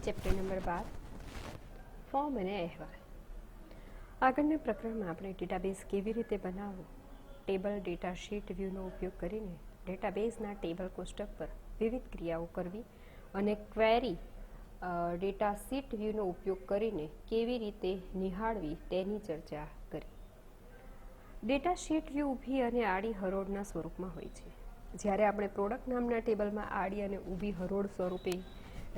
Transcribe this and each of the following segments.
Chapter number 12 form અને અહેવાલ. આગળના પ્રકરણમાં આપણે ડેટાબેઝ કેવી રીતે બનાવવો, ટેબલ ડેટા શીટ વ્યૂનો ઉપયોગ કરીને ડેટાબેઝના ટેબલ કોષ્ટક પર વિવિધ ક્રિયાઓ કરવી અને ક્વેરી ડેટા શીટ વ્યૂનો ઉપયોગ કરીને કેવી રીતે નિહાળવી તેની ચર્ચા કરી. ડેટા શીટ વ્યૂ ઊભી અને આડી હરોળના સ્વરૂપમાં હોય છે. જ્યારે આપણે પ્રોડક્ટ નામના ટેબલમાં આડી અને ઊભી હરોળ સ્વરૂપે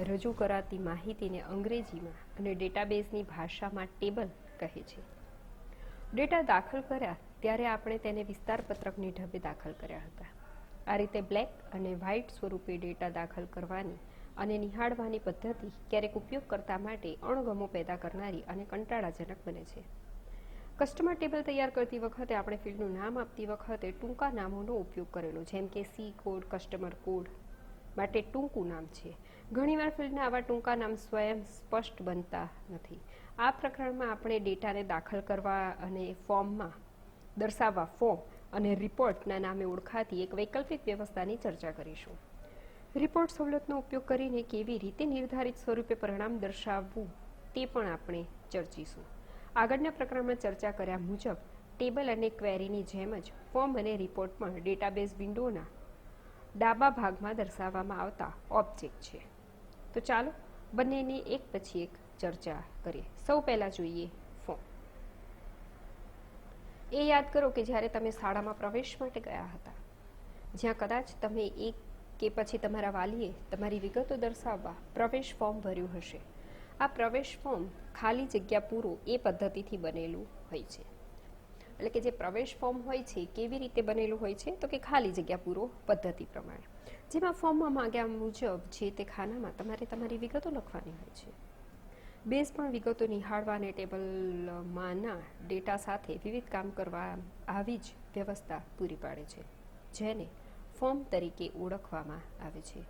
રજૂ કરાતી માહિતીને અંગ્રેજીમાં અને ડેટાબેઝની ભાષામાં ટેબલ કહે છે. ડેટા દાખલ કર્યા ત્યારે આપણે તેને વિસ્તાર પત્રકની ઢબે દાખલ કર્યા હતા. આ રીતે બ્લેક અને વ્હાઇટ સ્વરૂપે ડેટા દાખલ કરવાની અને નિહાળવાની પદ્ધતિ ક્યારેક ઉપયોગકર્તા માટે અણગમો પેદા કરનારી અને કંટાળાજનક બને છે. કસ્ટમર ટેબલ તૈયાર કરતી વખતે આપણે ફિલ્ડનું નામ આપતી વખતે ટૂંકા નામોનો ઉપયોગ કરેલો, જેમ કે સી કોડ, કસ્ટમર કોડ માટે ટૂંકું નામ છે. ઘણીવાર ફિલ્ડના આવા ટૂંકા નામ સ્વયં સ્પષ્ટ બનતા નથી. આ પ્રકરણમાં આપણે ડેટાને દાખલ કરવા અને ફોર્મમાં દર્શાવવા ફોર્મ અને રિપોર્ટના નામે ઓળખાતી એક વૈકલ્પિક વ્યવસ્થાની ચર્ચા કરીશું. રિપોર્ટ સવલતનો ઉપયોગ કરીને કેવી રીતે નિર્ધારિત સ્વરૂપે પરિણામ દર્શાવવું તે પણ આપણે ચર્ચીશું. આગળના પ્રકરણમાં ચર્ચા કર્યા મુજબ ટેબલ અને ક્વેરીની જેમ જ ફોર્મ અને રિપોર્ટ પણ ડેટાબેઝ વિન્ડોના ડાબા ભાગમાં દર્શાવવામાં આવતા ઓબ્જેક્ટ છે. તો ચાલો બંનેની એક પછી એક ચર્ચા કરીએ. સૌ પહેલાં જોઈએ ફોર્મ. એ યાદ કરો કે જ્યારે તમે શાળામાં પ્રવેશ માટે ગયા હતા, જ્યાં કદાચ તમે એક કે પછી તમારા વાલીએ તમારી વિગતો દર્શાવવા પ્રવેશ ફોર્મ ભર્યું હશે. આ પ્રવેશ ફોર્મ ખાલી જગ્યા પૂરો એ પદ્ધતિથી બનેલું હોય છે. એટલે કે જે પ્રવેશ ફોર્મ હોય છે કેવી રીતે બનેલું હોય છે, તો કે ખાલી જગ્યા પૂરો પદ્ધતિ પ્રમાણે, જેમાં ફોર્મમાં માંગ્યા મુજબ જે તે ખાનામાં તમારે તમારી વિગતો લખવાની હોય છે. બેઝ પણ વિગતો નિહાળવા અને ટેબલમાંના ડેટા સાથે વિવિધ કામ કરવા આવી જ વ્યવસ્થા પૂરી પાડે છે, જેને ફોર્મ તરીકે ઓળખવામાં આવે છે.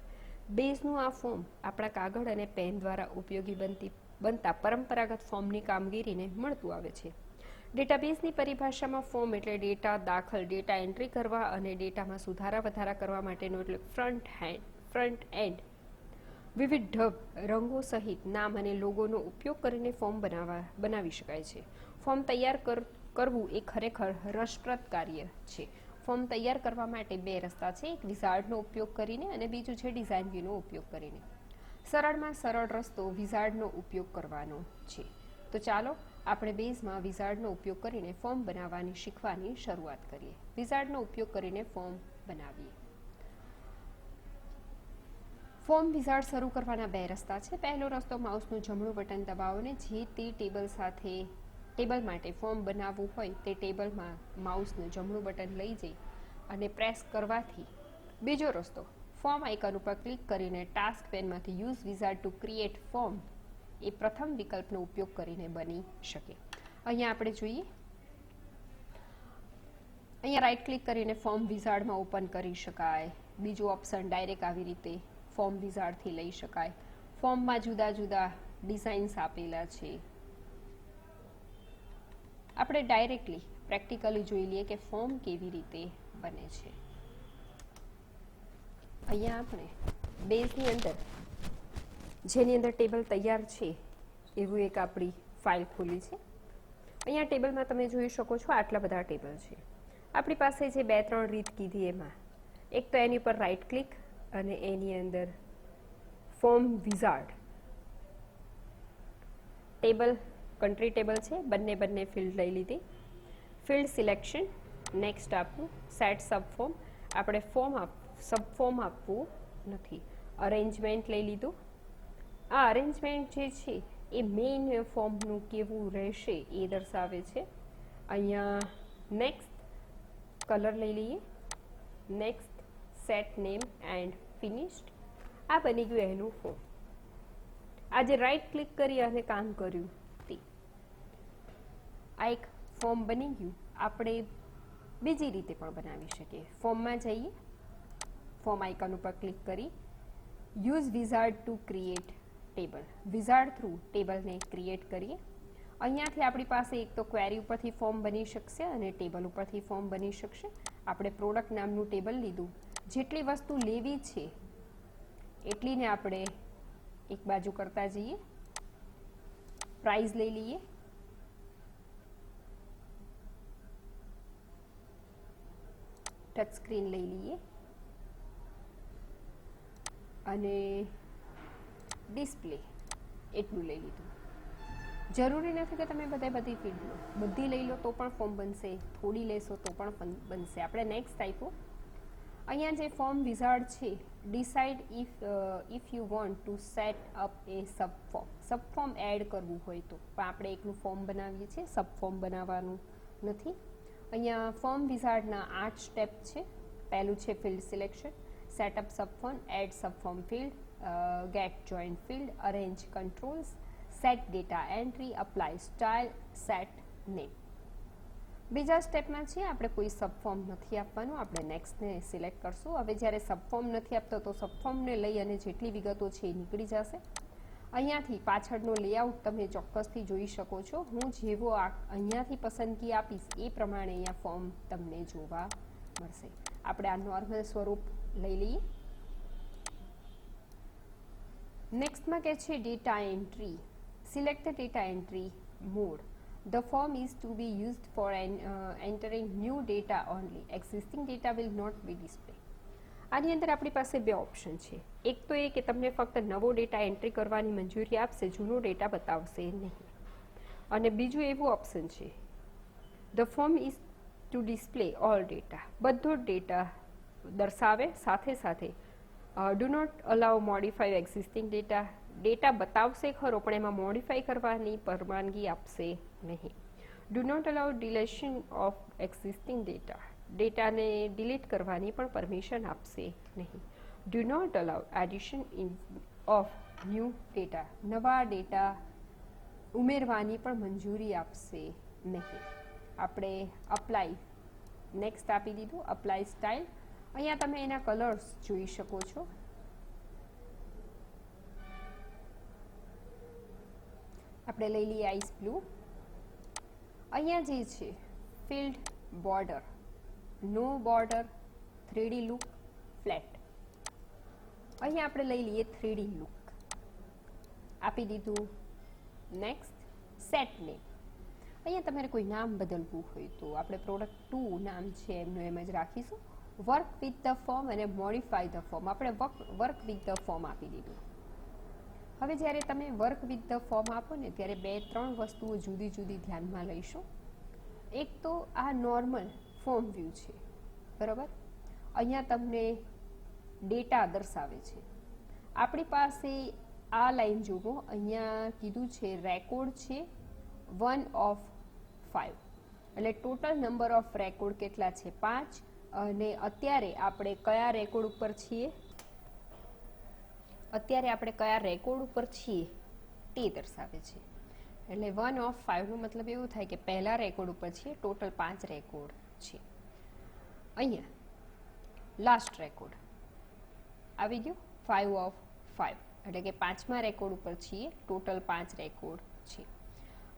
બેઝનું આ ફોર્મ આપણા કાગળ અને પેન દ્વારા ઉપયોગી બનતા પરંપરાગત ફોર્મની કામગીરીને મળતું આવે છે. ડેટાબેઝની પરિભાષામાં ફોર્મ એટલે ડેટા દાખલ, ડેટા એન્ટ્રી કરવા અને ડેટામાં સુધારા વધારા કરવા માટેનો એટલે ફ્રન્ટ એન્ડ વિવિધ ઢબ, રંગો સહિત નામ અને લોગોનો ઉપયોગ કરીને ફોર્મ બનાવી શકાય છે. ફોર્મ તૈયાર કરવું એ ખરેખર રસપ્રદ કાર્ય છે. ફોર્મ તૈયાર કરવા માટે બે રસ્તા છે, એક વિઝાર્ડનો ઉપયોગ કરીને અને બીજું છે ડિઝાઇન વ્યૂનો ઉપયોગ કરીને. સરળમાં સરળ રસ્તો વિઝાર્ડનો ઉપયોગ કરવાનો છે. તો ચાલો આપણે બેઝમાં વિઝાર્ડનો ઉપયોગ કરીને ફોર્મ બનાવવાની શીખવાની શરૂઆત કરીએ. વિઝાર્ડનો ઉપયોગ કરીને ફોર્મ બનાવીએ. ફોર્મ વિઝાર્ડ શરૂ કરવાના બે રસ્તા છે. પહેલો રસ્તો માઉસનું જમણું બટન દબાવોને જે તે ટેબલ માટે ફોર્મ બનાવવું હોય તે ટેબલમાં માઉસનું જમણું બટન લઈ જઈ અને પ્રેસ કરવાથી. બીજો રસ્તો ફોર્મ આઇકન ઉપર ક્લિક કરીને ટાસ્ક પેનમાંથી use wizard to create form એ પ્રથમ વિકલ્પનો ઉપયોગ કરીને બની શકે. અહીંયા આપણે જોઈએ, અહીંયા રાઈટ ક્લિક કરીને ફોર્મ વિઝાર્ડમાં ઓપન કરી શકાય. બીજું ઓપ્શન ડાયરેક્ટ આવી રીતે ફોર્મ વિઝાર્ડથી લઈ શકાય. ફોર્મમાં જુદા જુદા ડિઝાઇન્સ આપેલા છે. આપણે ડાયરેક્ટલી પ્રેક્ટિકલી જોઈ લઈએ કે ફોર્મ કેવી રીતે બને છે. અહીંયા આપણે બેઝની અંદર જેની અંદર ટેબલ તૈયાર છે એવું એક આપણી ફાઇલ ખોલી છે. અહીંયા ટેબલમાં તમે જોઈ શકો છો આટલા બધા ટેબલ છે. આપણી પાસે જે 2-3 રીત કીધી એમાં એક તો એની પર રાઈટ ક્લિક અને એની અંદર form wizard table, country table છે, બંને ફિલ્ડ લઈ લીધી. ફિલ્ડ સિલેક્શન, નેક્સ્ટ આપવું, સેટ સબફોર્મ, આપણે સબફોર્મ આપવું નથી. અરેન્જમેન્ટ લઈ લીધું. આ અરેન્જમેન્ટ જે છે એ મેઇન ફોર્મનું કેવું રહેશે એ દર્શાવે છે. અહીંયા નેક્સ્ટ કલર લઈ લઈએ. Next set name and finished. આ બની ગયું એનું ફોર્મ. આજે રાઈટ ક્લિક કરી અને કામ કર્યું તે આ એક ફોર્મ બની ગયું. આપણે બીજી રીતે પણ બનાવી શકીએ. ફોર્મમાં જઈએ, ફોર્મ આઇકન ઉપર ક્લિક કરી use wizard to create table, wizard through ટેબલને ક્રિએટ કરીએ. અહીંયાથી આપણી પાસે એક તો ક્વેરી ઉપરથી ફોર્મ બની શકશે અને ટેબલ ઉપરથી ફોર્મ બની શકશે. આપણે પ્રોડક્ટ નામનું ટેબલ લીધું. જેટલી વસ્તુ લેવી છે એટલીને આપણે એક બાજુ કરતા જઈએ. પ્રાઇઝ લઈ લઈએ. ટચ સ્ક્રીન લઈ લઈએ અને ડિસ્પ્લે એટલું લઈ લીધું. જરૂરી નથી કે તમે બધી ફિલ્ડ લો, બધી લઈ લો તો પણ ફોર્મ બનશે, થોડી લેશો તો પણ બનશે. આપણે નેક્સ્ટ આપ્યું. અહીંયા જે ફોર્મ વિઝાર્ડ છે, decide if you want to set up a subform add કરવું હોય તો. પણ આપણે એકલું ફોર્મ બનાવીએ છીએ, સબફોર્મ બનાવવાનું નથી. અહીંયા ફોર્મ વિઝાર્ડના 8 સ્ટેપ છે. પહેલું છે field selection, setup subform, add subform field, get joint field, arrange controls, set data entry, apply style, set name. બીજા સ્ટેપમાં છે આપણે કોઈ સબફોર્મ નથી આપવાનું, આપણે નેક્સ્ટને સિલેક્ટ કરશું. હવે જ્યારે સબફોર્મ નથી આપતો તો સબફોર્મને લઈ અને જેટલી વિગતો છે એ નીકળી જશે. અહીંયાથી પાછળનો લેઆઉટ તમે ચોક્કસથી જોઈ શકો છો. હું જેવો અહીંયાથી પસંદગી આપીશ એ પ્રમાણે અહીંયા ફોર્મ તમને જોવા મળશે. આપણે આ નોર્મલ સ્વરૂપ લઈ લઈએ. નેક્સ્ટમાં કે છે data entry. Select the data entry mode. The form is to be used for entering new data only. Existing data will not be displayed. આની અંદર આપણી પાસે બે ઓપ્શન છે. એક તો એ કે તમને ફક્ત નવો ડેટા એન્ટ્રી કરવાની મંજૂરી આપશે, જૂનો ડેટા બતાવશે નહીં. અને બીજું એવું ઓપ્શન છે, the form is to display all data. બધો જ ડેટા દર્શાવે, સાથે સાથે do not allow modify existing data. Data બતાવશે ખરો પણ એમાં મોડિફાઈ કરવાની પરવાનગી આપશે નહીં. Do not allow deletion of existing data. ડેટાને ડિલીટ કરવાની પણ પરમિશન આપશે નહીં. Do not allow addition of new data. નવા ડેટા ઉમેરવાની પણ મંજૂરી આપશે નહીં. આપણે અપ્લાય નેક્સ્ટ આપી દીધું. Apply style. અહીંયા તમે એના કલર્સ જોઈ શકો છો. આપણે લઈ લઈએ આઈસ બ્લુ. અહીંયા જે છે ફિલ્ડ બોર્ડર, નો બોર્ડર, 3D લુક, ફ્લેટ. અહીંયા આપણે લઈ લઈએ 3D લુક. આપી દીધું. Next set name. અહીંયા તમારે કોઈ નામ બદલવું હોય તો આપણે પ્રોડક્ટ 2 નામ છે એમનું એમ જ રાખીશું. વર્ક વિથ ધ ફોર્મ અને મોડિફાય ધ ફોર્મ. આપણે વર્ક વિથ ધ ફોર્મ આપી દીધું. હવે જ્યારે તમે વર્ક વિથ ધ ફોર્મ આપો ને ત્યારે 2-3 વસ્તુઓ જુદી જુદી ધ્યાનમાં લઈશું. એક તો આ નોર્મલ ફોર્મ વ્યૂ છે, બરાબર. અહીંયા તમને ડેટા દર્શાવે છે. આપણી પાસે આ લાઈન જુઓ, અહીંયા કીધું છે રેકોર્ડ છે 1 of 5. એટલે ટોટલ નંબર ઓફ રેકોર્ડ કેટલા છે? 5. અને અત્યારે આપણે કયા રેકોર્ડ ઉપર છીએ તે દર્શાવે છે. એટલે 1 of 5 નો મતલબ એવું થાય કે પહેલા રેકોર્ડ ઉપર છીએ. ટોટલ 5 રેકોર્ડ છે. અહીંયા લાસ્ટ રેકોર્ડ આવી ગયું 5 of 5. એટલે કે 5મા રેકોર્ડ ઉપર છીએ. ટોટલ 5 રેકોર્ડ છે.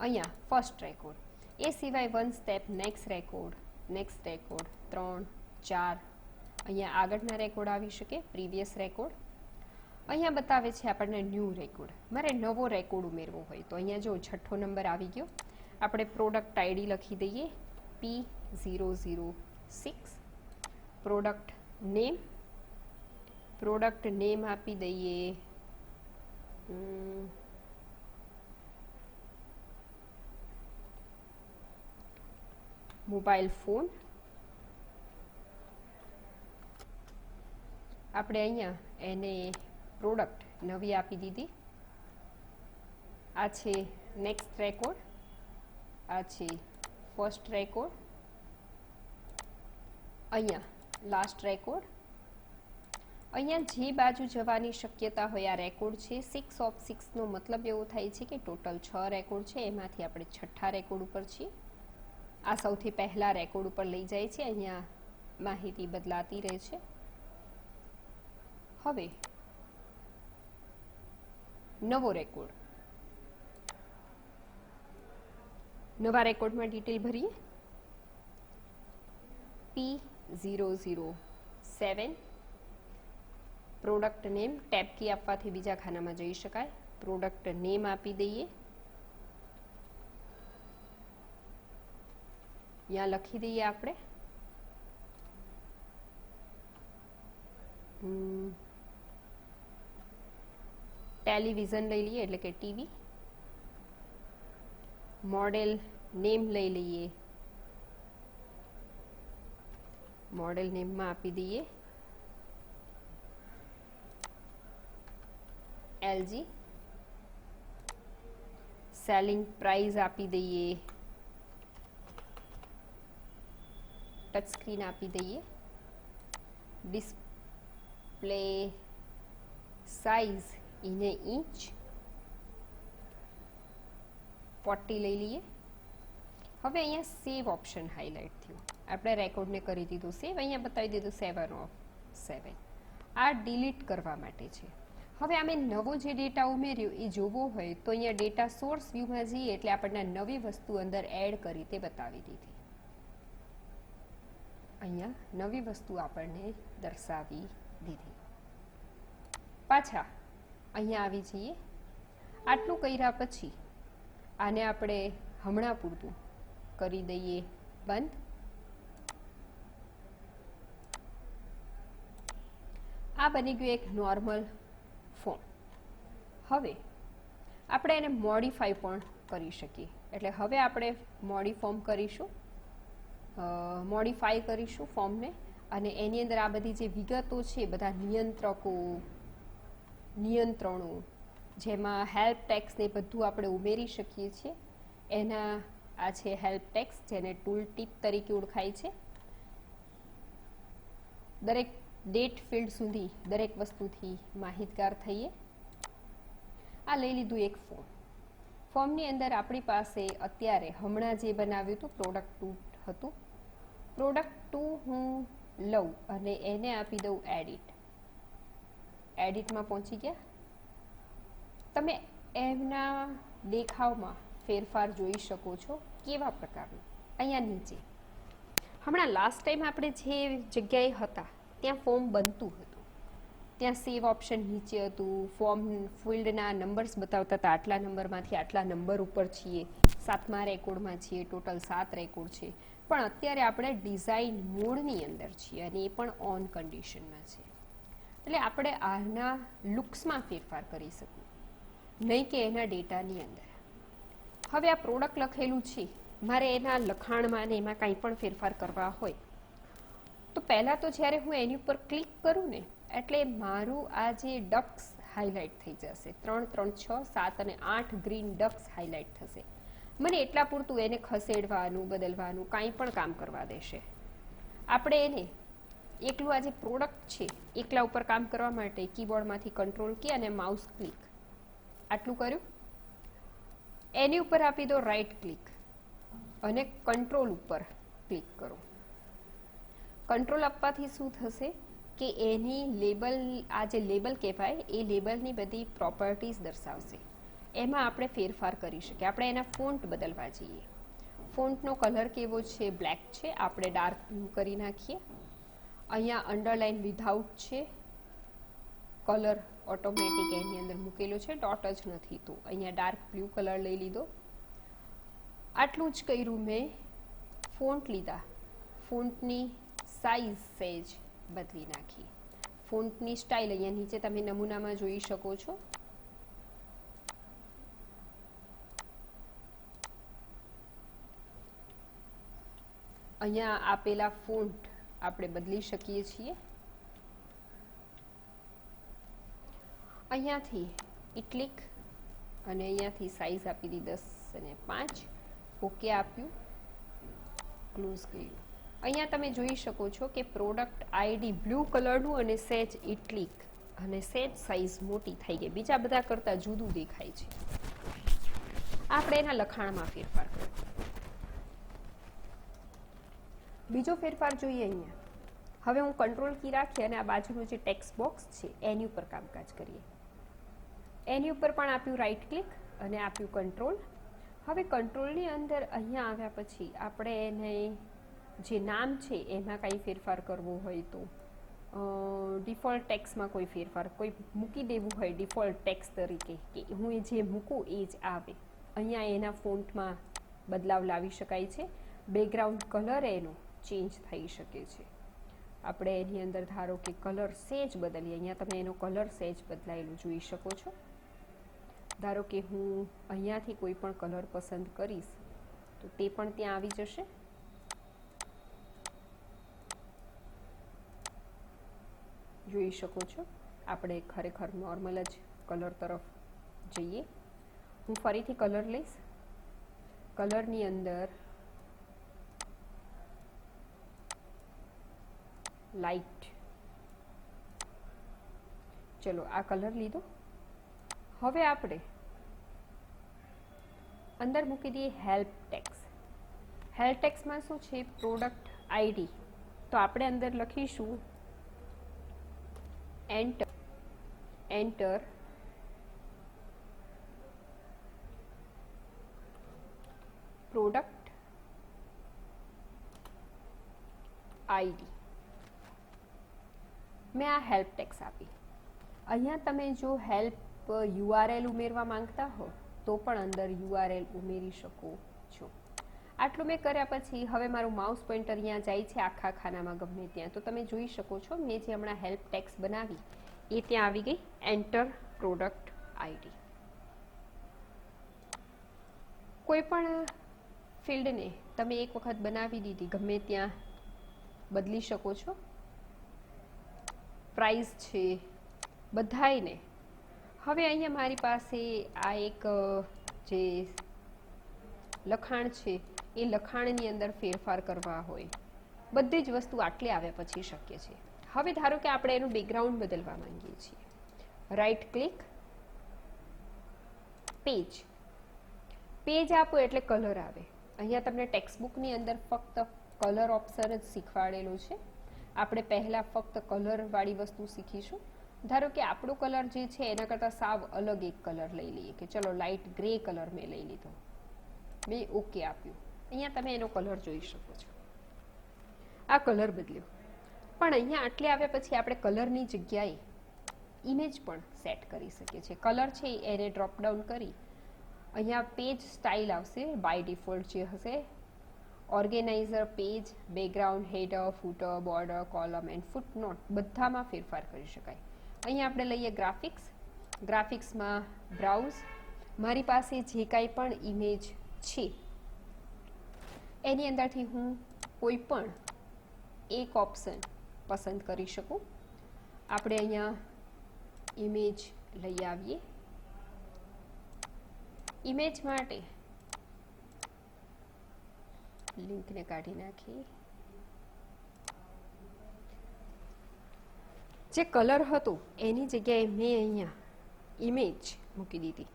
અહીંયા ફર્સ્ટ રેકોર્ડ. એ સિવાય 1 સ્ટેપ નેક્સ્ટ રેકોર્ડ, 3, 4. અહીંયા આગળના રેકોર્ડ આવી શકે, પ્રીવિયસ રેકોર્ડ. અહીંયા બતાવે છે આપણને ન્યૂ રેકોર્ડ. મારે નવો રેકોર્ડ ઉમેરવો હોય તો અહીંયા જો 6થો નંબર આવી ગયો. આપણે પ્રોડક્ટ આઈડી લખી દઈએ P006. પ્રોડક્ટ નેમ આપી દઈએ મોબાઈલ ફોન. આપણે અહીંયા એને પ્રોડક્ટ નવી આપી દીધી. આ છે નેક્સ્ટ રેકોર્ડ, આ છે ફર્સ્ટ રેકોર્ડ, અહીંયા લાસ્ટ રેકોર્ડ. અહીંયા જે બાજુ જવાની શક્યતા હોય આ રેકોર્ડ છે. 6 of 6 નો મતલબ એવો થાય છે કે ટોટલ 6 રેકોર્ડ છે, એમાંથી આપણે 6થા રેકોર્ડ ઉપર છીએ. આ સૌથી પહેલા રેકોર્ડ ઉપર લઈ જાય છે. અહીંયા માહિતી બદલાતી રહે છે. હવે નવો રેકોર્ડ. નવા રેકોર્ડમાં ડિટેલ ભરીએ. P007 product name tab key આપવાથી બીજા ખાનામાં જઈ શકાય. પ્રોડક્ટ નેમ આપી દઈએ, અહીંયા લખી દઈએ આપણે ટેલિવિઝન લઈ લઈએ એટલે કે ટીવી. મોડેલ નેમ લઈ લઈએ, મોડેલ નેમમાં આપી દઈએ એલજી. સેલિંગ પ્રાઇસ આપી દઈએ, ટચ સ્ક્રીન આપી દઈએ. Display size in A inch 40 લઈ લઈએ. હવે અહીંયા સેવ ઓપ્શન હાઇલાઇટ થયું, આપણે રેકોર્ડને કરી દીધું સેવ, અહીંયા બતાવી દીધું 7/7. આ ડિલીટ કરવા માટે છે. હવે અમે નવો જે ડેટા ઉમેર્યો એ જોવો હોય તો અહીંયા ડેટા સોર્સ વ્યૂમાં જઈએ એટલે આપણને નવી વસ્તુ અંદર એડ કરી તે બતાવી દીધી. અહીંયા નવી વસ્તુ આપણને દર્શાવી દીધી. પાછા અહીંયા આવી જઈએ. આટલું કર્યા પછી આને આપણે હમણાં પૂરતું કરી દઈએ બંધ. આ બની ગયું એક નોર્મલ ફોર્મ. હવે આપણે એને મોડિફાઈ પણ કરી શકીએ, એટલે હવે આપણે મોડિફોર્મ કરીશું, મોડિફાઈ કરીશું ફોર્મને, અને એની અંદર આ બધી જે વિગતો છે, બધા નિયંત્રકો, નિયંત્રણો, જેમાં હેલ્પ ટેક્સ ને બધું આપણે ઉમેરી શકીએ છીએ. એના આ છે હેલ્પ ટેક્સ, જેને ટૂલ ટીપ તરીકે ઓળખાય છે. દરેક ડેટ ફિલ્ડ સુધી દરેક વસ્તુથી માહિતગાર થઈએ. આ લઈ લીધું એક ફોર્મ. ફોર્મની અંદર આપણી પાસે અત્યારે હમણાં જે બનાવ્યું હતું પ્રોડક્ટ 2 હતું. પ્રોડક્ટ 2 હું લઉં અને એને આપી દઉં એડિટ. એડિટમાં પહોંચી ગયા. તમે એમના દેખાવમાં ફેરફાર જોઈ શકો છો. કેવા પ્રકારનું? અહીંયા નીચે હમણાં લાસ્ટ ટાઈમ આપણે જે જગ્યાએ હતા ત્યાં ફોર્મ બનતું હતું, ત્યાં સેવ ઓપ્શન નીચે હતું, ફોર્મ ફિલ્ડના નંબર્સ બતાવતા હતા, આટલા નંબરમાંથી આટલા નંબર ઉપર છીએ, 7મા રેકોર્ડમાં છીએ, ટોટલ 7 રેકોર્ડ છે. પણ અત્યારે આપણે ડિઝાઇન મોડની અંદર છીએ અને એ પણ ઓન કન્ડિશનમાં છે, એટલે આપણે આના લુક્સમાં ફેરફાર કરી શકું, નહીં કે એના ડેટાની અંદર. હવે આ પ્રોડક્ટ લખેલું છે, મારે એના લખાણમાં ને એમાં કંઈ પણ ફેરફાર કરવા હોય તો પહેલાં તો જ્યારે હું એની ઉપર ક્લિક કરું ને એટલે મારું આ જે ડક્સ હાઇલાઇટ થઈ જશે. 3, 3, 6, 7 અને 8 ગ્રીન ડક્સ હાઇલાઇટ થશે. મને એટલા પૂરતું એને ખસેડવાનું, બદલવાનું કાંઈ પણ કામ કરવા દેશે. આપણે એને એકલું આ જે પ્રોડક્ટ છે એકલા ઉપર કામ કરવા માટે કીબોર્ડમાંથી કંટ્રોલ કી અને માઉસ ક્લિક આટલું કર્યું. એની ઉપર આપી દો રાઈટ ક્લિક અને કંટ્રોલ ઉપર ક્લિક કરો. કંટ્રોલ આપવાથી શું થશે કે એની લેબલ, આ જે લેબલ કહેવાય એ લેબલની બધી પ્રોપર્ટીઝ દર્શાવશે. એમાં આપણે ફેરફાર કરી શકીએ. આપણે એના ફોન્ટ બદલવા જઈએ. ફોન્ટનો કલર કેવો છે? બ્લેક છે. આપણે ડાર્ક બ્લુ કરી નાખીએ. અહીંયા અંડરલાઇન વિધાઉટ છે, કલર ઓટોમેટિક એની અંદર મૂકેલો છે, ડોટ જ નથી, તો અહીંયા ડાર્ક બ્લુ કલર લઈ લીધો. આટલું જ કર્યું મેં. ફોન્ટ લીધા, ફોન્ટની સાઇઝ સેજ બદલી નાખી. ફોન્ટની સ્ટાઇલ અહીંયા નીચે તમે નમૂનામાં જોઈ શકો છો. અહીંયા આપેલા ફોન્ટ આપણે બદલી શકીએ છીએ. અહીંયાથી ઇટલિક અને અહીંયાથી સાઇઝ આપી દીધી 10 અને 5. ઓકે આપ્યું, ક્લોઝ કર્યું. અહીંયા તમે જોઈ શકો છો કે પ્રોડક્ટ આઈડી બ્લુ કલરનું અને સેજ ઇટલિક અને સેજ સાઇઝ મોટી થઈ ગઈ, બીજા બધા કરતાં જુદું દેખાય છે. આપણે એના લખાણમાં ફેરફાર કર્યો. બીજો ફેરફાર જોઈએ અહીંયા. હવે હું કંટ્રોલ કી રાખી અને આ બાજુનું જે ટેક્સ્ટ બોક્સ છે એની ઉપર કામકાજ કરીએ. એની ઉપર પણ આપ્યું રાઈટ ક્લિક અને આપ્યું કંટ્રોલ. હવે કંટ્રોલની અંદર અહીંયા આવ્યા પછી આપણે એને જે નામ છે એમાં કાંઈ ફેરફાર કરવો હોય તો ડિફોલ્ટ ટેક્સમાં કોઈ ફેરફાર કોઈ મૂકી દેવું હોય ડિફોલ્ટ ટેક્સ તરીકે કે હું જે મૂકું એ જ આવે, અહીંયા એના ફોન્ટમાં બદલાવ લાવી શકાય છે. બેકગ્રાઉન્ડ કલર એનો ચેન્જ થઈ શકે છે. આપણે એની અંદર ધારો કે કલર સેજ બદલીએ, અહીંયા તમે એનો કલર સેજ બદલાયેલું જોઈ શકો છો. ધારો કે હું અહીંયાથી કોઈ પણ કલર પસંદ કરીશ તો તે પણ ત્યાં આવી જશે. જોઈ શકો છો. આપણે ખરેખર નોર્મલ જ કલર તરફ જઈએ. હું ફરીથી કલર લઈશ. કલરની અંદર લાઇટ, ચલો આ કલર લીધો. હવે આપણે અંદર મૂકી દઈએ હેલ્પ ટેક્સ. હેલ્પ ટેક્સમાં શું છે? Product ID. તો આપણે અંદર લખીશું એન્ટર પ્રોડક્ટ આઈડી. મેં આ હેલ્પ ટેક્સ આપી. અહીંયા તમે જો હેલ્પ યુઆરએલ ઉમેરવા માંગતા હો તો પણ અંદર યુઆરએલ ઉમેરી શકો છો. આટલું મેં કર્યા પછી હવે મારું માઉસ પોઇન્ટર અહીંયા જાય છે આખા ખાનામાં ગમે ત્યાં. તો તમે જોઈ શકો છો મેં જે હમણાં હેલ્પ ટેક્સ બનાવી એ ત્યાં આવી ગઈ. Enter product ID. કોઈ પણ ફિલ્ડને તમે એક વખત બનાવી દીધી, ગમે ત્યાં બદલી શકો છો. પ્રાઇસ છે બધાયને. હવે અહીંયા મારી પાસે આ એક જે લખાણ છે એ લખાણની અંદર ફેરફાર કરવા હોય, બધી જ વસ્તુ આટલે આવ્યા પછી શક્ય છે. હવે ધારો કે આપણે એનું બેકગ્રાઉન્ડ બદલવા માંગીએ છીએ. Right click, page. પેજ આપો એટલે કલર આવે. અહીંયા તમને ટેક્સ્ટબુકની અંદર ફક્ત કલર ઓપ્શન જ શીખવાડેલું છે. આપણે પહેલાં ફક્ત કલરવાળી વસ્તુ શીખીશું. ધારો કે આપણો કલર જે છે એના કરતાં સાવ અલગ એક કલર લઈ લઈએ કે ચલો લાઇટ ગ્રે કલર મેં લઈ લીધો. મેં ઓકે આપ્યું. અહીંયા તમે એનો કલર જોઈ શકો છો. આ કલર બદલ્યો. પણ અહીંયા આટલે આવ્યા પછી આપણે કલરની જગ્યાએ ઇમેજ પણ સેટ કરી શકીએ છીએ. કલર છે એને ડ્રોપ ડાઉન કરી અહીંયા પેજ સ્ટાઇલ આવશે બાય ડિફોલ્ટ જે હશે. Organiser, page, background, header, footer, border, column and footnote બધામાં ફેરફાર કરી શકાય. અહીંયા આપણે લઈએ ગ્રાફિક્સ. ગ્રાફિક્સમાં બ્રાઉઝ. મારી પાસે જે કાંઈ પણ ઇમેજ છે એની અંદરથી હું કોઈ પણ એક ઓપ્શન પસંદ કરી શકું. આપણે અહીંયા ઇમેજ લઈ આવીએ. ઇમેજ માટે લિંકને કાઢી નાખી. જે કલર હતો એની જગ્યાએ મેં અહીંયા ઇમેજ મૂકી દીધી.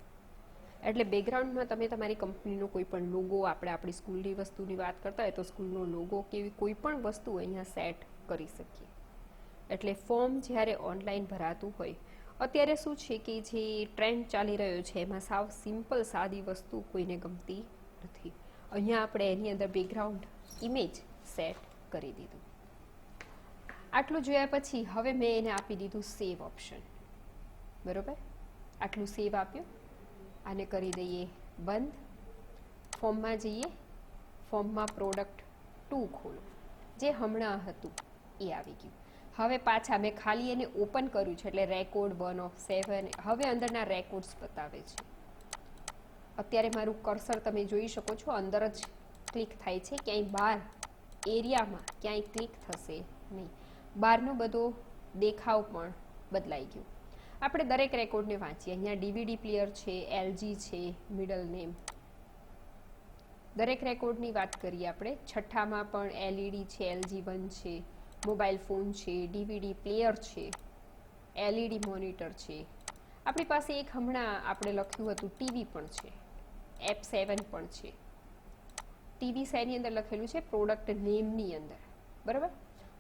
એટલે બેકગ્રાઉન્ડમાં તમે તમારી કંપનીનો કોઈ પણ લોગો, આપણે આપણી સ્કૂલની વસ્તુની વાત કરતા હોય તો સ્કૂલનો લોગો કે એવી કોઈ પણ વસ્તુ અહીંયા સેટ કરી શકીએ. એટલે ફોર્મ જ્યારે ઓનલાઈન ભરાતું હોય, અત્યારે શું છે કે જે ટ્રેન્ડ ચાલી રહ્યો છે એમાં સાવ સિમ્પલ સાદી વસ્તુ કોઈને ગમતી નથી. અહીંયા આપણે એની અંદર બેકગ્રાઉન્ડ ઇમેજ સેટ કરી દીધું. આટલું જોયા પછી હવે મેં એને આપી દીધું સેવ ઓપ્શન. બરોબર, આટલું સેવ આપ્યું. આને કરી દઈએ બંધ. ફોર્મમાં જઈએ. ફોર્મમાં પ્રોડક્ટ 2 ખોલો. જે હમણાં હતું એ આવી ગયું. હવે પાછા મેં ખાલી એને ઓપન કર્યું છે એટલે રેકોર્ડ 1/7. હવે અંદરના રેકોર્ડ્સ બતાવે છે. અત્યારે મારું કર્સર તમે જોઈ શકો છો અંદર જ ક્લિક થાય છે, ક્યાંય બહાર એરિયામાં ક્યાંય ક્લિક થશે નહીં. બહારનો બધો દેખાવ પણ બદલાઈ ગયો. આપણે દરેક રેકોર્ડને વાંચીએ. અહીંયા ડીવીડી પ્લેયર છે, એલજી છે, મિડલ નેમ. દરેક રેકોર્ડની વાત કરીએ આપણે. છઠ્ઠામાં પણ એલઈડી છે, LG1 છે, મોબાઈલ ફોન છે, ડીવીડી પ્લેયર છે, એલઈડી મોનિટર છે. આપણી પાસે એક હમણાં આપણે લખ્યું હતું ટીવી પણ છે, F7 પણ છે. ટીવી શેની અંદર લખેલું છે? પ્રોડક્ટ નેમની અંદર. બરાબર.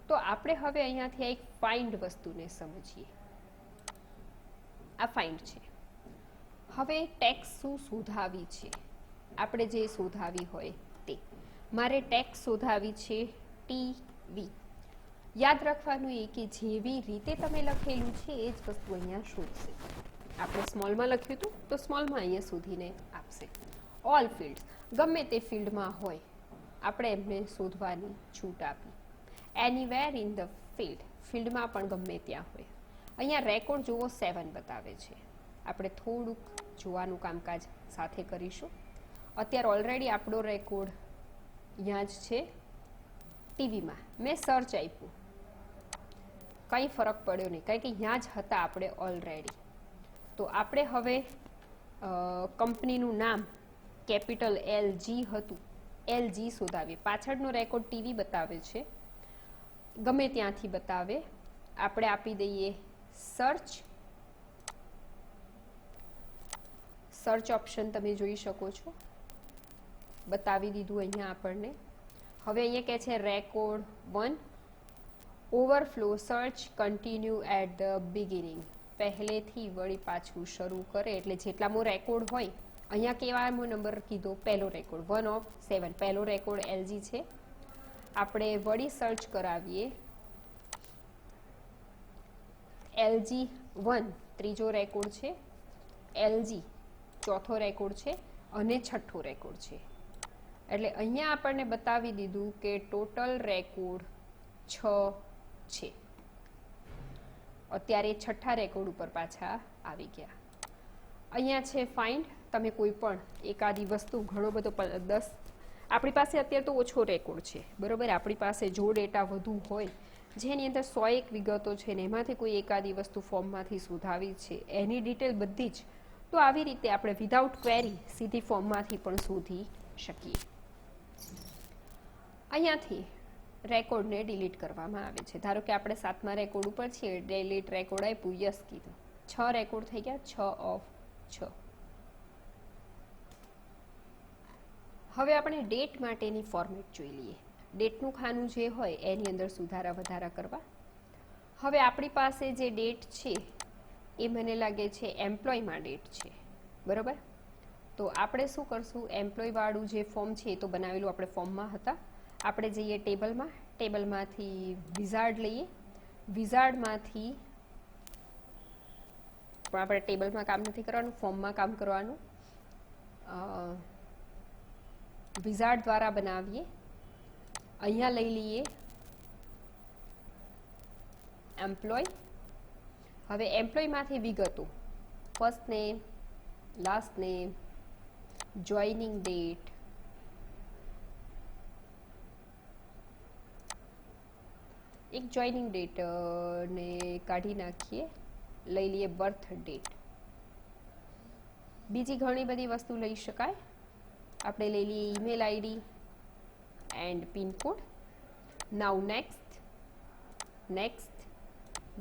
તો આપણે હવે અહીંયાથી એક ફાઇન્ડ વસ્તુને સમજીએ. આ ફાઇન્ડ છે. હવે ટેક્સ શું શોધાવી છે? આપણે જે શોધાવી હોય તે. મારે ટેક્સ શોધાવી છે ટીવી. યાદ રાખવાનું એ કે જેવી રીતે તમે લખેલું છે એ જ વસ્તુ અહીંયા શોધશે. આપણે સ્મોલમાં લખ્યું હતું તો સ્મોલમાં અહીંયા શોધીને આપશે. ઓલ ફિલ્ડ્સ, ગમે તે ફિલ્ડમાં હોય આપણે એમને શોધવાની છૂટ આપી. એનીવેર ઇન ધ ફિલ્ડ, ફિલ્ડમાં પણ ગમે ત્યાં હોય. અહીંયા રેકોર્ડ જુઓ 7 બતાવે છે. આપણે થોડુંક જોવાનું કામકાજ સાથે કરીશું. અત્યારે ઓલરેડી આપણો રેકોર્ડ અહીંયા જ છે ટીવીમાં. મેં સર્ચ આપ્યું, કંઈ ફરક પડ્યો નહીં, કારણ કે અહીંયા જ હતા આપણે ઓલરેડી. તો આપણે હવે કંપનીનું નામ કેપિટલ LG હતું, LG શોધાવીએ. પાછળનો રેકોર્ડ ટીવી બતાવે છે, ગમે ત્યાંથી બતાવે. આપણે આપી દઈએ સર્ચ. સર્ચ ઓપ્શન તમે જોઈ શકો છો, બતાવી દીધું અહીંયા આપણને. હવે અહીંયા કહે છે record 1 overflow search continue at the beginning. પહેલેથી વળી પાછું શરૂ કરે, એટલે જેટલામો રેકોર્ડ હોય. અહીંયા કેવાનો નંબર કીધો? પહેલો રેકોર્ડ 1 of 7. પહેલો રેકોર્ડ LG છે. આપણે વળી સર્ચ કરાવીએ. LG 1 ત્રીજો રેકોર્ડ છે, LG ચોથો રેકોર્ડ છે અને છઠ્ઠો રેકોર્ડ છે. એટલે અહીંયા આપણને બતાવી દીધું કે ટોટલ રેકોર્ડ 6 છે. અત્યારે છઠ્ઠા રેકોર્ડ ઉપર પાછા આવી ગયા. અહીંયા છે ફાઇન્ડ. તમે કોઈ પણ એકાદી વસ્તુ, ઘણો બધો 10, આપણી પાસે અત્યારે તો ઓછો રેકોર્ડ છે, બરાબર. આપણી પાસે જો ડેટા વધુ હોય, જેની અંદર 101 વિગતો છે ને એમાંથી કોઈ એકાદી વસ્તુ ફોર્મમાંથી શોધાવી છે, એની ડિટેલ બધી જ, તો આવી રીતે આપણે વિધાઉટ ક્વેરી સીધી ફોર્મમાંથી પણ શોધી શકીએ. અહીંયાથી રેકોર્ડને ડિલીટ કરવામાં આવે છે. ધારો કે આપણે 7મા રેકોર્ડ ઉપર છીએ, ડિલીટ રેકોર્ડ આપ્યું, યસ કીધું. 6 રેકોર્ડ થઈ ગયા, 6 of 6. હવે આપણે ડેટ માટેની ફોર્મેટ જોઈ લઈએ. ડેટનું ખાનું જે હોય એની અંદર સુધારા વધારા કરવા. હવે આપણી પાસે જે ડેટ છે એ મને લાગે છે એમ્પ્લોયમાં ડેટ છે, બરાબર. તો આપણે શું કરશું? એમ્પ્લોયવાળું જે ફોર્મ છે એ તો બનાવેલું આપણે ફોર્મમાં હતા. આપણે જઈએ ટેબલમાં, ટેબલમાંથી વિઝાર્ડ લઈએ. વિઝાર્ડમાંથી પણ આપણે ટેબલમાં કામ નથી કરવાનું, ફોર્મમાં કામ કરવાનું. વિઝાર્ડ દ્વારા બનાવીએ. અહીંયા લઈ લઈએ એમ્પ્લોય. હવે એમ્પ્લોયમાંથી વિગતો, first name, last name, joining date, એક જોઈનિંગ ડેટ ને કાઢી નાખીએ, લઈ લઈએ બર્થ ડેટ. બીજી ઘણી બધી વસ્તુ લઈ શકાય. આપણે લઈ લઈએ email ID and pincode. Now next, next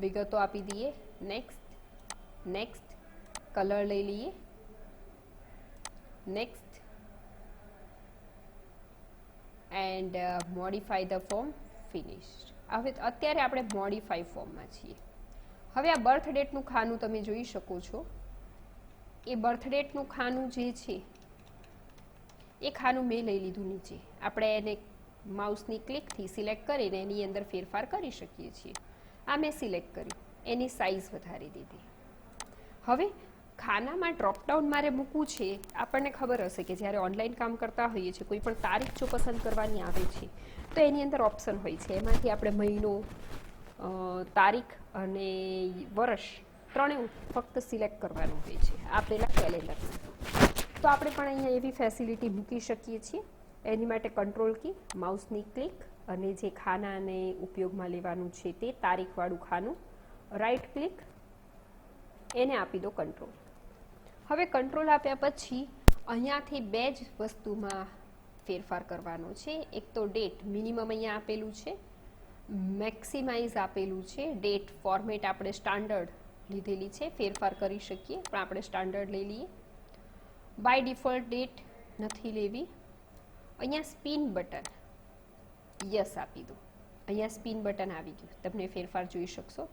વિગતો આપી દઈએ, નેક્સ્ટ, નેક્સ્ટ કલર લઈ લઈએ, next and modify the form, finished. હવે અત્યારે આપણે મોડિફાઈ ફોર્મમાં છીએ. હવે આ બર્થ ડેટનું ખાનું તમે જોઈ શકો છો. એ બર્થ ડેટનું ખાનું જે છે એ ખાનું મેં લઈ લીધું નીચે. આપણે એને માઉસની ક્લિકથી સિલેક્ટ કરીને એની અંદર ફેરફાર કરી શકીએ છીએ. આ મેં સિલેક્ટ કર્યું, એની સાઇઝ વધારી દીધી. હવે ખાનામાં ડ્રોપડાઉન મારે મૂકવું છે. આપણને ખબર હશે કે જ્યારે ઓનલાઈન કામ કરતા હોઈએ છીએ, કોઈ પણ તારીખ જો પસંદ કરવાની આવે છે તો એની અંદર ઓપ્શન હોય છે. એમાંથી આપણે મહિનો, તારીખ અને વર્ષ ત્રણેય ફક્ત સિલેક્ટ કરવાનું હોય છે આપેલા કેલેન્ડરમાં. તો આપણે પણ અહીંયા એવી ફેસિલિટી મૂકી શકીએ છીએ. એની માટે કંટ્રોલ કી, માઉસની ક્લિક અને જે ખાનાને ઉપયોગમાં લેવાનું છે તે તારીખવાળું ખાનું, રાઈટ ક્લિક, એને આપી દો કંટ્રોલ. હવે કંટ્રોલ આપ્યા પછી અહીંયાથી બે જ વસ્તુમાં ફેરફાર કરવાનો છે. એક તો ડેટ, મિનિમમ અહીંયા આપેલું છે, મેક્સિમાઇઝ આપેલું છે. ડેટ ફોર્મેટ આપણે સ્ટાન્ડર્ડ લીધેલી છે, ફેરફાર કરી શકીએ પણ આપણે સ્ટાન્ડર્ડ લઈ લઈએ. બાય ડિફોલ્ટ ડેટ નથી લેવી. અહીંયા સ્પિન બટન, યસ આપી દો. અહીંયા સ્પિન બટન આવી ગયું, તમને ફેરફાર જોઈ શકશો.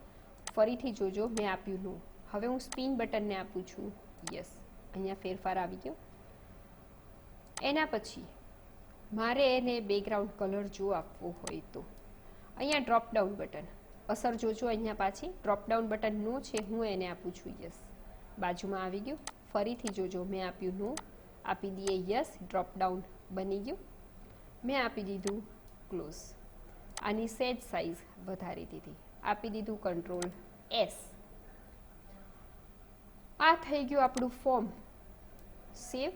ફરીથી જોજો, મેં આપ્યું નો. હવે હું સ્પિન બટનને આપું છું યસ. અહીંયા ફેરફાર આવી ગયો. એના પછી મારે એને બેકગ્રાઉન્ડ કલર જો આપવો હોય તો અહીંયા ડ્રોપ ડાઉન બટન, અસર જોજો અહીંયા પાછી ડ્રોપ ડાઉન બટન નો છે, હું એને આપું છું યસ, બાજુમાં આવી ગયું. ફરીથી જોજો, મેં આપ્યું નો, આપી દઈએ યસ, ડ્રોપ ડાઉન બની ગયું. મેં આપી દીધું ક્લોઝ, આની સેજ સાઇઝ વધારી દીધી, આપી દીધું કંટ્રોલ એસ. આ થઈ ગયું આપણું ફોર્મ. સેવ.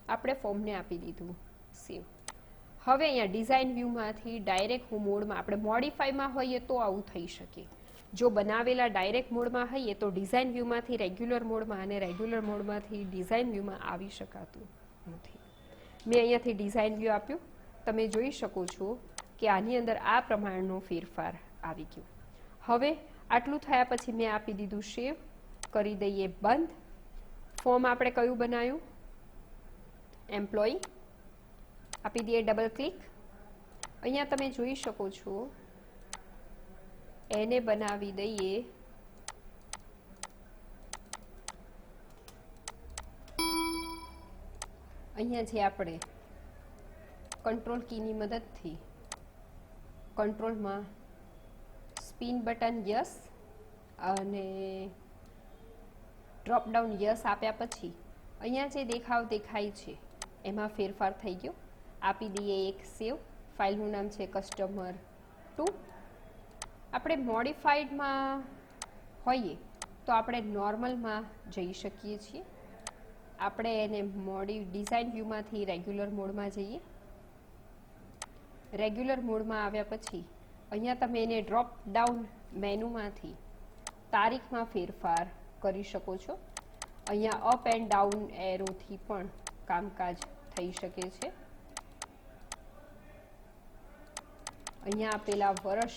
આપણે ફોર્મને આપી દીધું સેવ. હવે અહીંયા ડિઝાઇન વ્યૂમાંથી ડાયરેક્ટ મોડમાં, આપણે મોડિફાઈમાં હોઈએ તો આવું થઈ શકે. જો બનાવેલા ડાયરેક્ટ મોડમાં હોઈએ તો ડિઝાઇન વ્યૂમાંથી રેગ્યુલર મોડમાં અને રેગ્યુલર મોડમાંથી ડિઝાઇન વ્યૂમાં આવી શકાતું નથી. મેં અહીંયાથી ડિઝાઇન વ્યૂ આપ્યું. તમે જોઈ શકો છો કે આની અંદર આ પ્રમાણનો ફેરફાર આવી ગયો. હવે આટલું થયા પછી મેં આપી દીધું સેવ, કરી દઈએ બંધ. ફોર્મ આપણે કયું બનાવ્યું? એમ્પ્લોયી. આપી દઈએ ડબલ ક્લિક. અહીંયા તમે જોઈ શકો છો એને બનાવી દઈએ અહીંયા જે આપણે કંટ્રોલ કીની મદદથી કંટ્રોલમાં સ્પિન બટન યસ અને ડ્રોપ ડાઉન યસ આપ્યા પછી અહીંયા જે દેખાવ દેખાય છે એમાં ફેરફાર થઈ ગયો. આપી દઈએ એક સેવ. ફાઇલનું નામ છે કસ્ટમર 2. આપણે મોડિફાઈડમાં હોઈએ તો આપણે નોર્મલમાં જઈ શકીએ છીએ. આપણે એને ડિઝાઇન વ્યૂમાંથી રેગ્યુલર મોડમાં જઈએ. રેગ્યુલર મોડમાં આવ્યા પછી અહીંયા તમે એને ડ્રોપ ડાઉન મેનુમાંથી તારીખમાં ફેરફાર કરી શકો છો. અહીંયા અપ એન્ડ ડાઉન એરોથી પણ કામકાજ થઈ શકે છે. અહીંયા આપેલા વર્ષ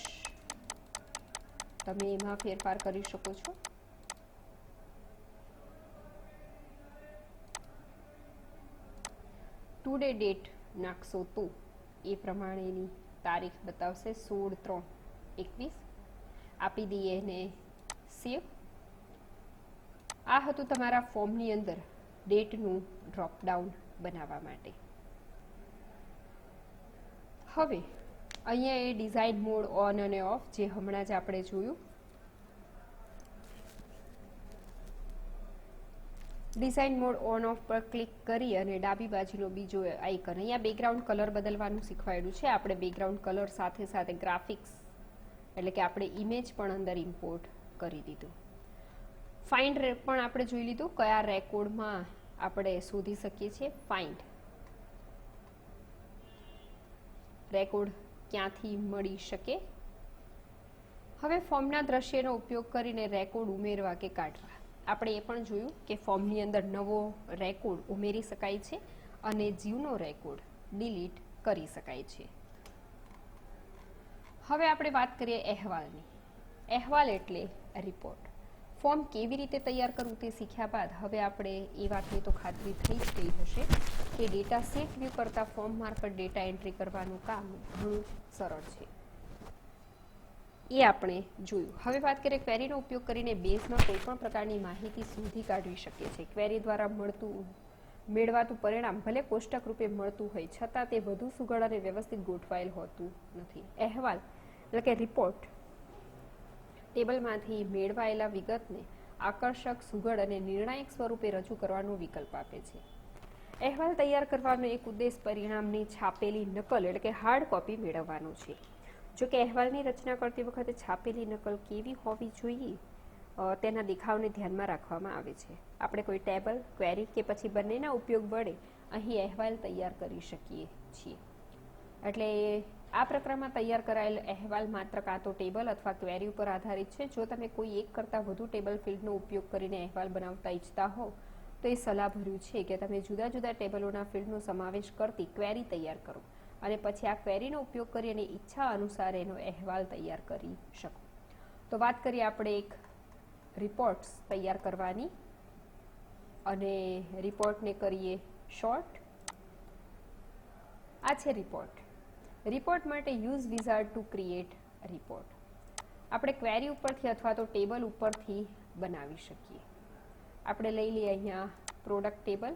તમે એમાં ફેરફાર કરી શકો છો. ટુડે ડેટ નાખશો તો એ પ્રમાણેની તારીખ બતાવશે 16/3/21. આપી દઈએ એને સેવ. આ હતું તમારા ફોર્મની અંદર ડેટનું ડ્રોપ ડાઉન બનાવવા માટે. હવે અહીંયા એ ડિઝાઇન મોડ ઓન અને ઓફ જે હમણાં જ આપણે જોયું. ડિઝાઇન મોડ ઓન ઓફ પર ક્લિક કરી અને ડાબી બાજુનો બીજો આઇકન, અહીંયા બેકગ્રાઉન્ડ કલર બદલવાનું શીખવાડ્યું છે. આપણે બેકગ્રાઉન્ડ કલર સાથે સાથે ગ્રાફિક્સ એટલે કે આપણે ઇમેજ પણ અંદર ઇમ્પોર્ટ કરી દીધું. ફાઇન્ડ પણ આપણે જોઈ લીધું, કયા રેકોર્ડમાં આપણે શોધી શકીએ છીએ. ફાઇન્ડ રેકોર્ડ ક્યાંથી મળી શકે. હવે ફોર્મના દ્રશ્યનો ઉપયોગ કરીને રેકોર્ડ ઉમેરવા કે કાઢવા. આપણે એ પણ જોયું કે ફોર્મની અંદર નવો રેકોર્ડ ઉમેરી શકાય છે અને જૂનો રેકોર્ડ ડિલીટ કરી શકાય છે. હવે આપણે વાત કરીએ અહેવાલની. અહેવાલ એટલે રિપોર્ટ. ફોર્મ કેવી રીતે તૈયાર કરવું તે શીખ્યા બાદ હવે આપણે એ વાતની તો ખાતરી થઈ જ ગઈ હશે કે ડેટા સેટ વ્યૂ કરતાં ફોર્મ મારફત ડેટા એન્ટ્રી કરવાનું કામ ઘણું સરળ છે. એ આપણે જોયું. હવે વાત કરીએ ક્વેરીનો ઉપયોગ કરીને બેઝમાં કોઈ પણ પ્રકારની માહિતી શોધી કાઢવી શકીએ છીએ. ક્વેરી દ્વારા મેળવાતું પરિણામ ભલે કોષ્ટક રૂપે મળતું હોય છતાં તે વધુ સુઘડ અને વ્યવસ્થિત ગોઠવાયેલ હોતું નથી. અહેવાલ એટલે કે રિપોર્ટ ટેબલમાંથી મેળવાયેલા વિગતને આકર્ષક, સુઘડ અને નિર્ણાયક સ્વરૂપે રજૂ કરવાનો વિકલ્પ આપે છે. અહેવાલ તૈયાર કરવાનો એક ઉદ્દેશ પરિણામની છાપેલી નકલ એટલે કે હાર્ડ કોપી મેળવવાનો છે. જો કે અહેવાલની રચના કરતી વખતે છાપેલી નકલ કેવી હોવી જોઈએ તેના દેખાવને ધ્યાનમાં રાખવામાં આવે છે. આપણે કોઈ ટેબલ, ક્વેરી કે પછી બંનેના ઉપયોગ વડે અહીં અહેવાલ તૈયાર કરી શકીએ છીએ. એટલે આ પ્રકારમાં તૈયાર કરાયેલ અહેવાલ માત્ર કાં તો ટેબલ અથવા ક્વેરી ઉપર આધારિત છે. જો તમે કોઈ એક કરતાં વધુ ટેબલ ફિલ્ડનો ઉપયોગ કરીને અહેવાલ બનાવતા ઈચ્છતા હો તો એ સલાહભર્યું છે કે તમે જુદા જુદા ટેબલોના ફિલ્ડનો સમાવેશ કરતી ક્વેરી તૈયાર કરો અને પછી આ ક્વેરીનો ઉપયોગ કરી અને ઈચ્છા અનુસાર એનો અહેવાલ તૈયાર કરી શકો. તો વાત કરીએ આપણે એક રિપોર્ટ્સ તૈયાર કરવાની અને રિપોર્ટને કરીએ શોર્ટ. આ છે રિપોર્ટ. રિપોર્ટ માટે use wizard to create report. આપણે ક્વેરી ઉપરથી અથવા તો ટેબલ ઉપરથી બનાવી શકીએ. આપણે લઈ લઈએ અહીંયા પ્રોડક્ટ ટેબલ,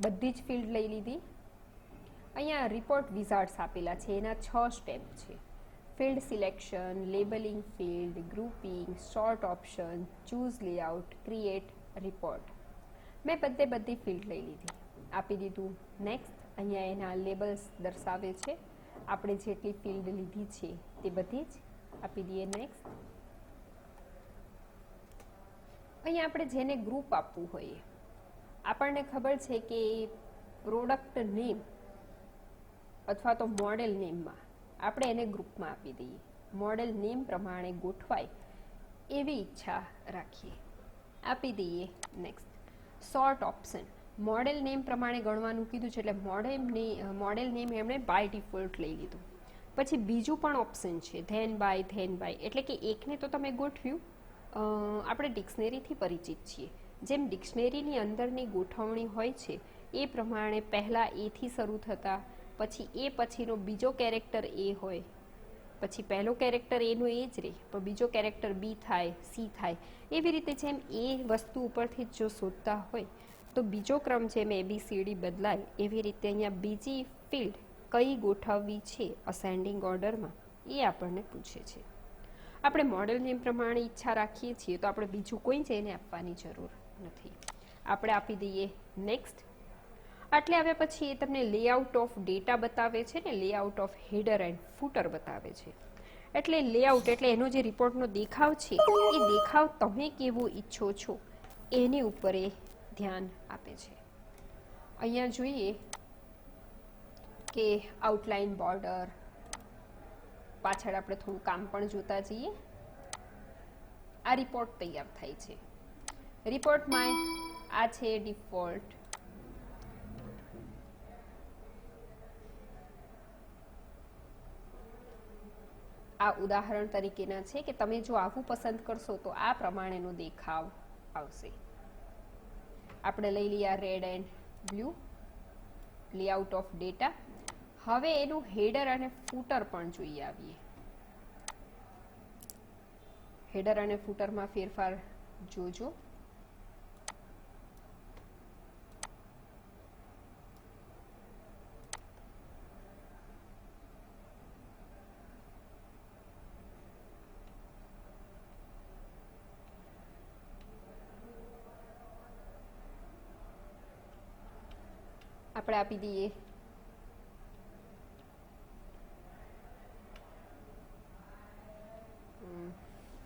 બધી જ ફિલ્ડ લઈ લીધી. અહીંયા રિપોર્ટ વિઝાર્ડ્સ આપેલા છે, એના 6 સ્ટેપ છે. Field selection, labelling field, grouping, sort option, choose layout, create report. મેં બધી ફિલ્ડ લઈ લીધી, આપી દીધું નેક્સ્ટ. અહીંયા એના લેબલ્સ દર્શાવે છે, આપણે જેટલી ફિલ્ડ લીધી છે તે બધી જ આપી દઈએ નેક્સ્ટ. અહીંયા આપણે જેને ગ્રુપ આપવું હોય, આપણને ખબર છે કે પ્રોડક્ટ નેમ અથવા તો મોડેલ નેમમાં આપણે એને ગ્રુપમાં આપી દઈએ, મોડેલ નેમ પ્રમાણે ગોઠવાય એવી ઈચ્છા રાખીએ, આપી દઈએ next. Sort option, model name પ્રમાણે ગણવાનું કીધું છે એટલે મોડેલ નેમ એમણે બાય ડિફોલ્ટ લઈ લીધું. પછી બીજું પણ ઓપ્શન છે ધેન બાય, એટલે કે એકને તો તમે ગોઠવ્યું, આપણે ડિક્શનરીથી પરિચિત છીએ, જેમ ડિક્શનરીની અંદરની ગોઠવણી હોય છે એ પ્રમાણે પહેલાં એથી શરૂ થતા, પછી એ પછીનો બીજો કેરેક્ટર એ હોય, પછી પહેલો કેરેક્ટર એનો એ જ રહે પણ બીજો કેરેક્ટર બી થાય, સી થાય, એવી રીતે જેમ એ વસ્તુ ઉપરથી જો શોધતા હોય તો બીજો ક્રમ જેમ ABCD બદલાય એવી રીતે અહીંયા બીજી ફિલ્ડ કઈ ગોઠવવી છે અસેન્ડિંગ ઓર્ડરમાં એ આપણને પૂછે છે. આપણે મોડેલ નેમ પ્રમાણે ઈચ્છા રાખીએ છીએ તો આપણે બીજું કોઈ જ એને આપવાની જરૂર નથી, આપણે આપી દઈએ નેક્સ્ટ. આટલે આવ્યા પછી એ તમને લેઆઉટ ઓફ ડેટા બતાવે છે ને, layout of header and footer બતાવે છે. એટલે લેઆઉટ એટલે એનો જે રિપોર્ટનો દેખાવ છે એ દેખાવ તમે કેવો ઈચ્છો છો એની ઉપર એ ધ્યાન આપે છે. અહીંયા જોઈએ કે આઉટલાઇન બોર્ડર, પાછળ આપણે થોડું કામ પણ જોતા જઈએ. આ રિપોર્ટ તૈયાર થાય છે. રિપોર્ટમાં આ છે ડિફોલ્ટ, આ ઉદાહરણ તરીકેના છે કે તમે જો આવું પસંદ કરશો તો આ પ્રમાણેનો દેખાવ આવશે. આપણે લઈ લઈએ red and blue, layout of data. હવે એનું હેડર અને ફૂટર પણ જોઈએ આવીએ. હેડર અને ફૂટરમાં ફેરફાર જોજો. આપણે આપી દઈએ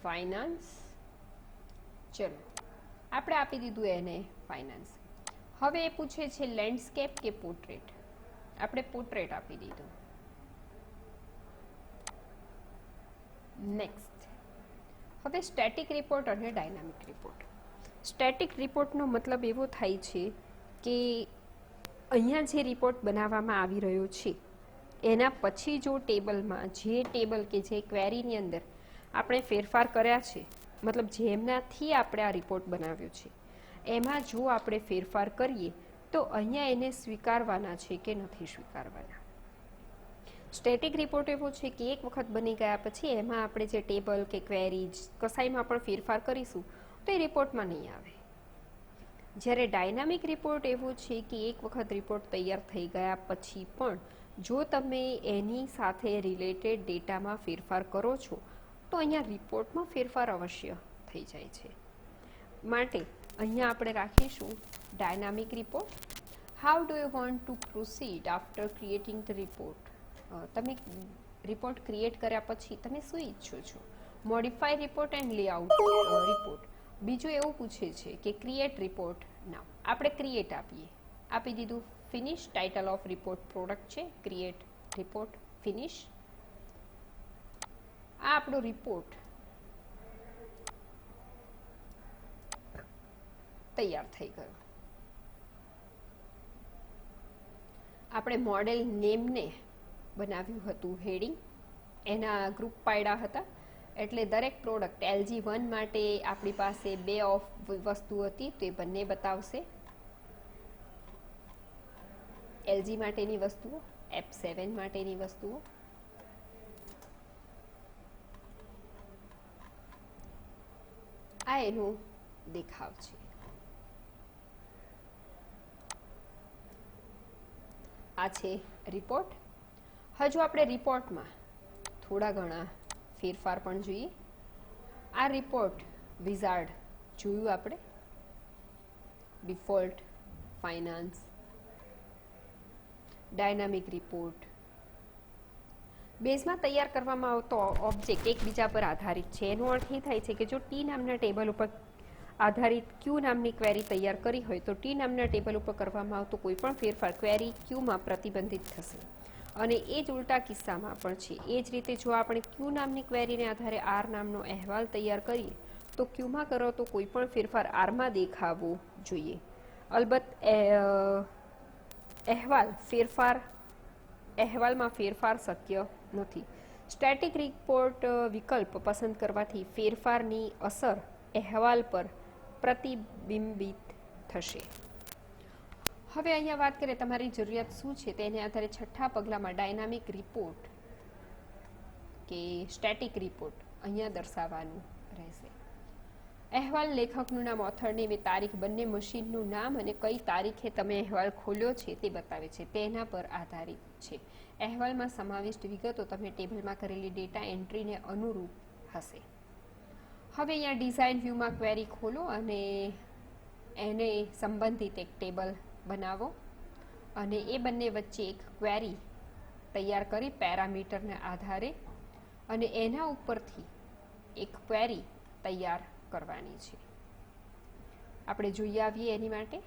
ફાઇનાન્સ. ચલો આપણે આપી દીધું એને ફાઇનાન્સ. હવે એ પૂછે છે લેન્ડસ્કેપ કે પોર્ટ્રેટ, આપણે પોર્ટ્રેટ આપી દીધું નેક્સ્ટ. હવે સ્ટેટિક રિપોર્ટ અને ડાયનામિક રિપોર્ટ. સ્ટેટિક રિપોર્ટનો મતલબ એવો થાય છે કે અહીંયા જે રિપોર્ટ બનાવવામાં આવી રહ્યો છે એના પછી જો ટેબલમાં જે ટેબલ કે જે ક્વેરીની અંદર આપણે ફેરફાર કર્યા છે, મતલબ જેમનાથી આપણે આ રિપોર્ટ બનાવ્યો છે એમાં જો આપણે ફેરફાર કરીએ તો અહીંયા એને સ્વીકારવાના છે કે નથી સ્વીકારવાના. સ્ટેટિક રિપોર્ટ એવો છે કે એક વખત બની ગયા પછી એમાં આપણે જે ટેબલ કે ક્વેરી કસાઈમાં પણ ફેરફાર કરીશું તો એ રિપોર્ટમાં નહીં આવે. જ્યારે ડાયનામિક રિપોર્ટ એવો છે કે એક વખત રિપોર્ટ તૈયાર થઈ ગયા પછી પણ જો તમે એની સાથે રિલેટેડ ડેટામાં ફેરફાર કરો છો તો અહીંયા રિપોર્ટમાં ફેરફાર અવશ્ય થઈ જાય છે. માટે અહીંયા આપણે રાખીશું dynamic report. How do you want two proceed after creating the report. તમે રિપોર્ટ ક્રિએટ કર્યા પછી તમે શું ઈચ્છો છો? Modify report and layout report. બીજું એવું પૂછે છે કે ક્રિએટ રિપોર્ટ નાઉ. આપણે ક્રિએટ આપી દીધું finish. Title of report product છે, ક્રિએટ રિપોર્ટ ફિનિશ. આ આપણો રિપોર્ટ તૈયાર થઈ ગયો. આપણે મોડેલ નેમને બનાવ્યું હતું હેડિંગ, એના ગ્રુપ પાડ્યા હતા. એટલે દરેક પ્રોડક્ટ LG1 માટે આપણી પાસે 2 ઓફ વસ્તુ હતી તો એ બંને બતાવશે. LG માટેની વસ્તુઓ, F7 માટેની વસ્તુઓ. આ એનો દેખાવ છે. આ છે રિપોર્ટ. હજુ આપણે રિપોર્ટમાં થોડા ઘણા ફેરફાર પણ જોઈએ. આ રિપોર્ટ વિઝાર્ડ જોયું આપણે, ડિફોલ્ટ, ફાઇનાન્સ, ડાયનામિક રિપોર્ટ. બેઝમાં તૈયાર કરવામાં આવતો ઓબ્જેક્ટ એકબીજા પર આધારિત છે. એનો અર્થ એ થાય છે કે જો ટી નામના ટેબલ ઉપર આધારિત ક્યુ નામની ક્વેરી તૈયાર કરી હોય તો ટી નામના ટેબલ ઉપર કરવામાં આવતો કોઈ પણ ફેરફાર ક્વેરી ક્યુમાં પ્રતિબંધિત થશે. અને એ જ ઉલટા કિસ્સામાં પણ છે. એ જ રીતે જો આપણે ક્યુ નામની ક્વેરીને આધારે આર નામનો અહેવાલ તૈયાર કરીએ તો ક્યુમાં કરો તો કોઈ પણ ફેરફાર આરમાં દેખાવો જોઈએ. અલબત્ત અહેવાલમાં ફેરફાર શક્ય નથી. સ્ટેટિક રિપોર્ટ વિકલ્પ પસંદ કરવાથી ફેરફારની અસર અહેવાલ પર પ્રતિબિંબિત થશે. હવે અહીંયા વાત કરીએ તમારી જરૂરિયાત શું છે તેને આધારે છઠ્ઠા પગલામાં ડાયનામિક રિપોર્ટ કે સ્ટેટિક રિપોર્ટ અહીંયા દર્શાવવાનું રહેશે. અહેવાલ લેખકનું નામ, ઓથરની તારીખ, બંને મશીનનું નામ અને કઈ તારીખે તમે અહેવાલ ખોલ્યો છે તે બતાવે છે. તેના પર આધારિત છે. અહેવાલમાં સમાવિષ્ટ વિગતો તમે ટેબલમાં કરેલી ડેટા એન્ટ્રીને અનુરૂપ હશે. હવે અહીંયા ડિઝાઇન વ્યૂમાં ક્વેરી ખોલો અને એને સંબંધિત એક ટેબલ બનાવો અને એ બંને વચ્ચે એક ક્વેરી તૈયાર કરી પેરામીટરના આધારે અને એના ઉપરથી એક ક્વેરી તૈયાર કરવાની છે. આપણે જોઈ આવીએ એની માટે.